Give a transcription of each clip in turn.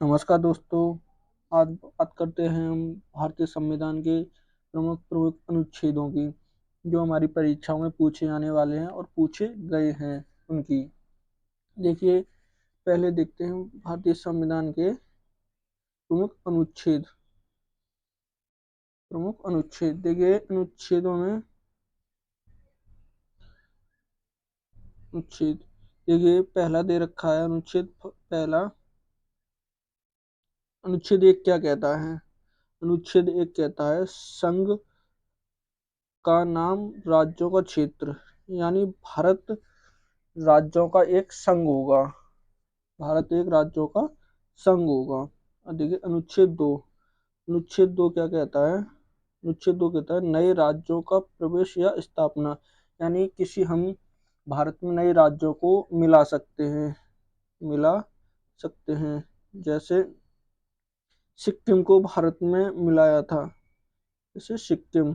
नमस्कार दोस्तों। आज बात करते हैं हम भारतीय संविधान के प्रमुख प्रमुख अनुच्छेदों की, जो हमारी परीक्षाओं में पूछे जाने वाले हैं और पूछे गए हैं उनकी। देखिए, पहले देखते हैं भारतीय संविधान के प्रमुख अनुच्छेद। देखिए, अनुच्छेदों में अनुच्छेद देखिए, पहला दे रखा है अनुच्छेद पहला। अनुच्छेद एक क्या कहता है? अनुच्छेद एक कहता है संघ का नाम राज्यों का क्षेत्र, यानी भारत राज्यों का एक संघ होगा। भारत एक राज्यों का संघ होगा। और देखिए अनुच्छेद दो क्या कहता है? अनुच्छेद दो कहता है नए राज्यों का प्रवेश या स्थापना, यानी किसी हम भारत में नए राज्यों को मिला सकते हैं। जैसे सिक्किम को भारत में मिलाया था। जैसे सिक्किम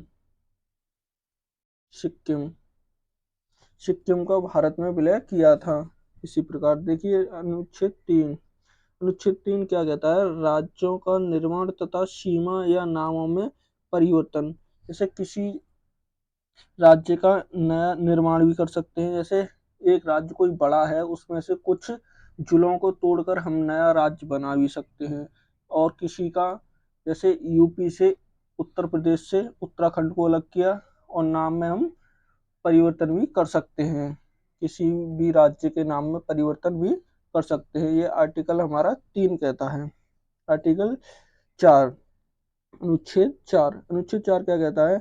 सिक्किम को भारत में विलय किया था। इसी प्रकार देखिए अनुच्छेद तीन क्या कहता है? राज्यों का निर्माण तथा सीमा या नामों में परिवर्तन। जैसे किसी राज्य का नया निर्माण भी कर सकते हैं। जैसे एक राज्य कोई बड़ा है, उसमें से कुछ जिलों को तोड़कर हम नया राज्य बना भी सकते हैं। और किसी का, जैसे यूपी से उत्तर प्रदेश से उत्तराखंड को अलग किया और नाम में हम परिवर्तन भी कर सकते हैं। किसी भी राज्य के नाम में परिवर्तन भी कर सकते हैं। ये आर्टिकल हमारा 3 कहता है। आर्टिकल 4, अनुच्छेद 4 क्या कहता है?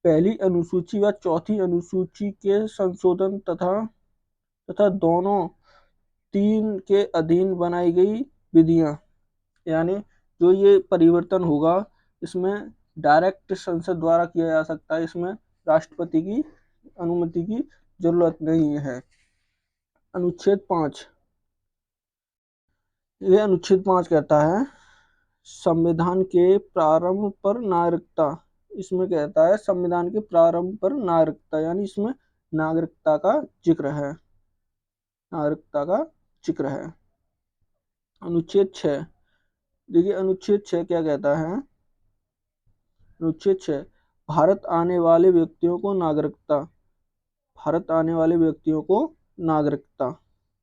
पहली अनुसूची व चौथी अनुसूची के संशोधन तथा दोनों तीन के अधीन बनाई गई विधियां, यानी जो ये परिवर्तन होगा, इसमें डायरेक्ट संसद द्वारा किया जा सकता है। इसमें राष्ट्रपति की अनुमति की जरूरत नहीं है। अनुच्छेद 5, ये अनुच्छेद 5 कहता है संविधान के प्रारंभ पर नागरिकता। इसमें कहता है संविधान के प्रारंभ पर नागरिकता, यानी इसमें नागरिकता का जिक्र है। नागरिकता का जिक्र है। अनुच्छेद 6, देखिए अनुच्छेद 6 क्या कहता है? अनुच्छेद 6, भारत आने वाले व्यक्तियों को नागरिकता। भारत आने वाले व्यक्तियों को नागरिकता,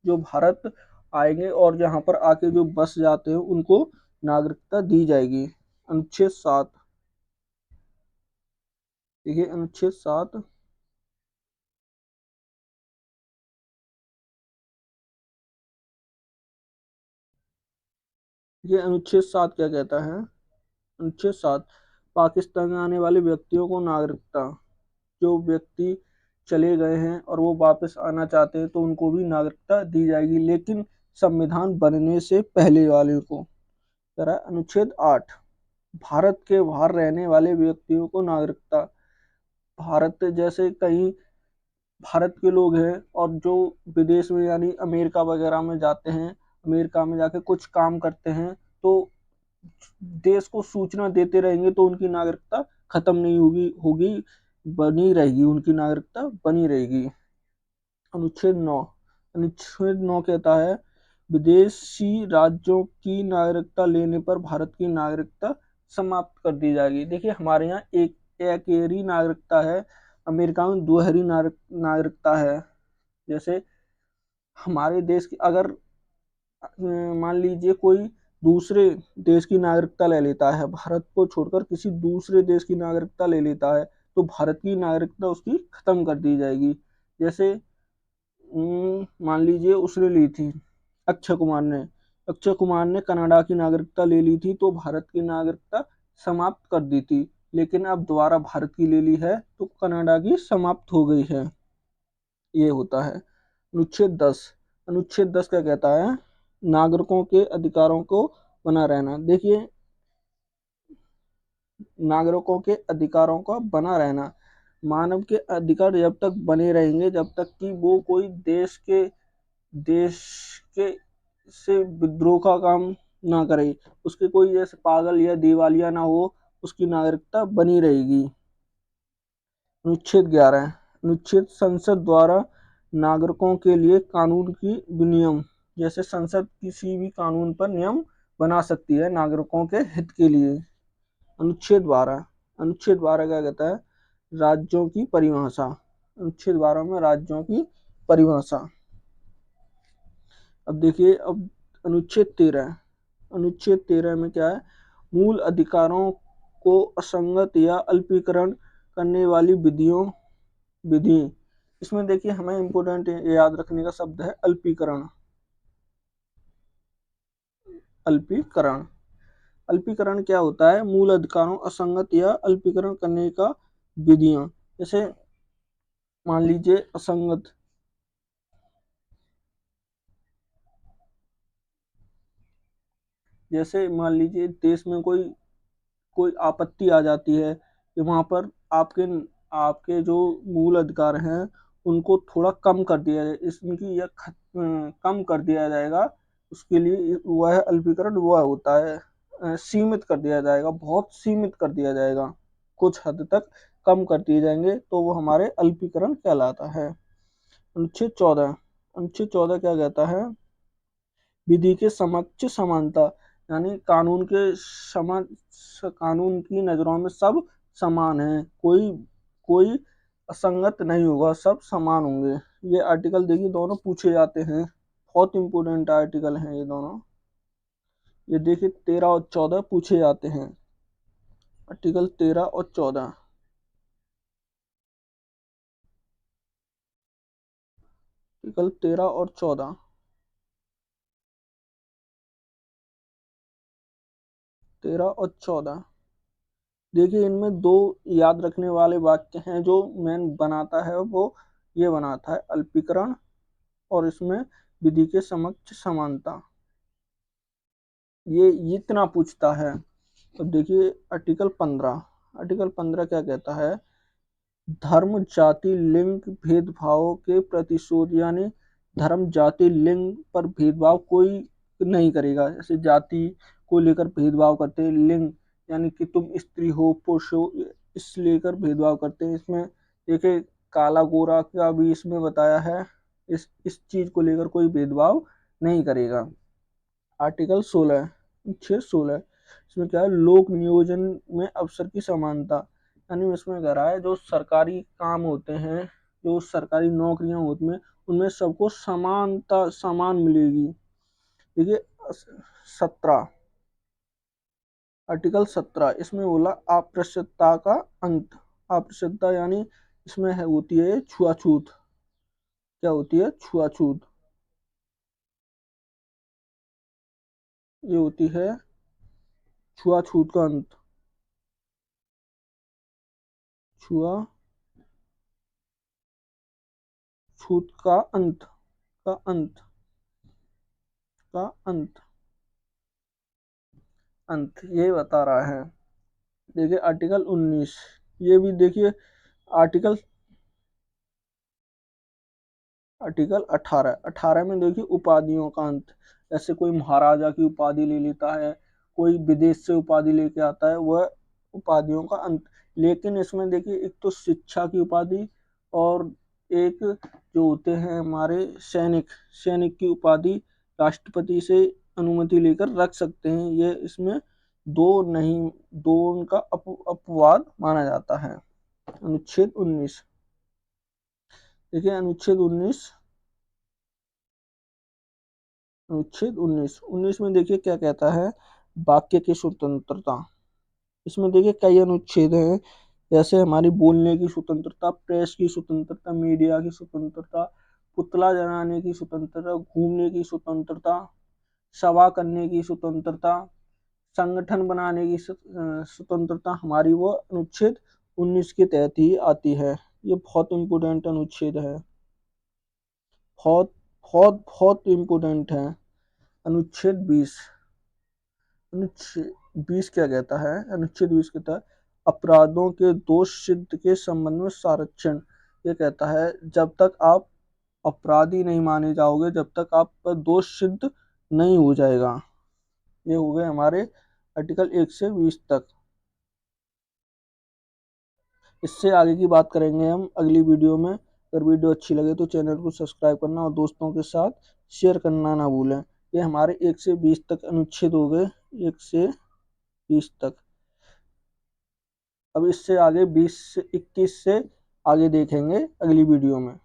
जो भारत आएंगे और यहाँ पर आके जो बस जाते हैं उनको नागरिकता दी जाएगी। अनुच्छेद 7, देखिए अनुच्छेद 7, ये अनुच्छेद 7 क्या कहता है? अनुच्छेद 7, पाकिस्तान में आने वाले व्यक्तियों को नागरिकता। जो व्यक्ति चले गए हैं और वो वापस आना चाहते हैं तो उनको भी नागरिकता दी जाएगी, लेकिन संविधान बनने से पहले वाले को। अनुच्छेद 8, भारत के बाहर रहने वाले व्यक्तियों को नागरिकता। भारत जैसे कहीं भारत के लोग हैं और जो विदेश में यानी अमेरिका वगैरह में जाते हैं, अमेरिका में जाके कुछ काम करते हैं, तो देश को सूचना देते रहेंगे तो उनकी नागरिकता खत्म नहीं होगी होगी बनी रहेगी, उनकी नागरिकता बनी रहेगी। अनुच्छेद 9 कहता है विदेशी राज्यों की नागरिकता लेने पर भारत की नागरिकता समाप्त कर दी जाएगी। देखिए, हमारे यहाँ एकेरी नागरिकता है, अमेरिका में दोहरी नागरिकता है। जैसे हमारे देश की अगर मान लीजिए कोई दूसरे देश की नागरिकता ले लेता है, भारत को छोड़कर किसी दूसरे देश की नागरिकता ले लेता है, तो भारत की नागरिकता उसकी खत्म कर दी जाएगी। जैसे मान लीजिए उसने ली थी, अक्षय कुमार ने कनाडा की नागरिकता ले ली थी, तो भारत की नागरिकता समाप्त कर दी थी, लेकिन अब दोबारा भारत की ले ली है तो कनाडा की समाप्त हो गई है। ये होता है। अनुच्छेद 10 क्या कहता है? नागरिकों के अधिकारों को बना रहना। देखिए, नागरिकों के अधिकारों का बना रहना, मानव के अधिकार जब तक बने रहेंगे जब तक कि वो कोई देश के से विद्रोह का काम ना करे, उसके कोई जैसे पागल या दिवालिया ना हो, उसकी नागरिकता बनी रहेगी। अनुच्छेद 11, अनुच्छेद संसद द्वारा नागरिकों के लिए कानून की विनियम। जैसे संसद किसी भी कानून पर नियम बना सकती है नागरिकों के हित के लिए। अनुच्छेद 12 क्या कहता है? राज्यों की परिभाषा। अनुच्छेद 12 में राज्यों की परिभाषा। अब देखिए, अब अनुच्छेद 13 में क्या है? मूल अधिकारों को असंगत या अल्पीकरण करने वाली विधि। इसमें देखिए, हमें इम्पोर्टेंट याद रखने का शब्द है अल्पीकरण। अल्पीकरण अल्पीकरण क्या होता है? मूल अधिकारों असंगत या अल्पीकरण करने का विधियां। जैसे मान लीजिए असंगत, जैसे मान लीजिए देश में कोई कोई आपत्ति आ जाती है कि वहां पर आपके आपके जो मूल अधिकार हैं उनको थोड़ा कम कर दिया जाए, इसकी या कम कर दिया जाएगा। उसके लिए वह अल्पीकरण वह होता है, सीमित कर दिया जाएगा, बहुत सीमित कर दिया जाएगा, कुछ हद तक कम कर दिए जाएंगे, तो वो हमारे अल्पीकरण कहलाता है। अनुच्छेद 14 क्या कहता है? विधि के समक्ष समानता, यानी कानून की नजरों में सब समान है, कोई कोई असंगत नहीं होगा, सब समान होंगे। ये आर्टिकल देखिए दोनों पूछे जाते हैं, बहुत इंपोर्टेंट आर्टिकल हैं ये दोनों। ये देखिए 13 और 14 पूछे जाते हैं, आर्टिकल 13 और 14। आर्टिकल 13 और 14। 13 और 14 देखिए, इनमें दो याद रखने वाले वाक्य हैं। जो मेन बनाता है वो ये बनाता है अल्पीकरण, और इसमें विधि के समक्ष समानता, ये इतना पूछता है। तो देखिए आर्टिकल 15 क्या कहता है? धर्म जाति लिंग भेदभाव के प्रतिशोध, यानी धर्म जाति लिंग पर भेदभाव कोई नहीं करेगा। जैसे जाति को लेकर भेदभाव करते हैं, लिंग यानी कि तुम स्त्री हो पुरुष हो, इस लेकर भेदभाव करते हैं। इसमें देखिए काला गोरा का भी इसमें बताया है, इस चीज को लेकर कोई भेदभाव नहीं करेगा। अनुच्छेद 16 इसमें क्या है? लोक नियोजन में अवसर की समानता, यानी इसमें कह रहा है जो सरकारी काम होते हैं, जो सरकारी नौकरियां होती हैं, उनमें सबको समानता समान मिलेगी। देखिए 17 आर्टिकल 17 इसमें बोला अस्पृश्यता का अंत। अस्पृश्यता यानी इसमें होती है छुआछूत। क्या होती है? छुआछूत। ये होती है छुआछूत का अंत। छुआछूत का अंत, का अंत, का अंत, अंत ये बता रहा है। देखिए आर्टिकल 19, ये भी देखिए आर्टिकल आर्टिकल 18 में देखिए उपाधियों का अंत। जैसे कोई महाराजा की उपाधि ले लेता है, कोई विदेश से उपाधि लेके आता है, वह उपाधियों का अंत। लेकिन इसमें देखिए एक तो शिक्षा की उपाधि, और एक जो होते हैं हमारे सैनिक, सैनिक की उपाधि राष्ट्रपति से अनुमति लेकर रख सकते हैं। ये इसमें दो नहीं, दो उनका अपवाद माना जाता है। अनुच्छेद 19 देखिए अनुच्छेद 19 में देखिए क्या कहता है? वाक्य की स्वतंत्रता। इसमें देखिए कई अनुच्छेद हैं, जैसे हमारी बोलने की स्वतंत्रता, प्रेस की स्वतंत्रता, मीडिया की स्वतंत्रता, पुतला जलाने की स्वतंत्रता, घूमने की स्वतंत्रता, सभा करने की स्वतंत्रता, संगठन बनाने की स्वतंत्रता, हमारी वो अनुच्छेद 19 के तहत ही आती है। ये बहुत इंपोर्टेंट अनुच्छेद है, बहुत बहुत बहुत इंपोर्टेंट है। अनुच्छेद 20 अनुच्छेद 20 क्या कहता है? अनुच्छेद 20 कहता है अपराधों के दोष सिद्ध के संबंध में संरक्षण। ये कहता है जब तक आप अपराधी नहीं माने जाओगे, जब तक आप पर दोष सिद्ध नहीं हो जाएगा। ये हो गए हमारे आर्टिकल 1 से 20 तक। इससे आगे की बात करेंगे हम अगली वीडियो में। अगर वीडियो अच्छी लगे तो चैनल को सब्सक्राइब करना और दोस्तों के साथ शेयर करना ना भूलें। ये हमारे 1 से 20 तक अनुच्छेद हो गए। 1 से 20 तक। अब इससे आगे 20 से 21 से आगे देखेंगे अगली वीडियो में।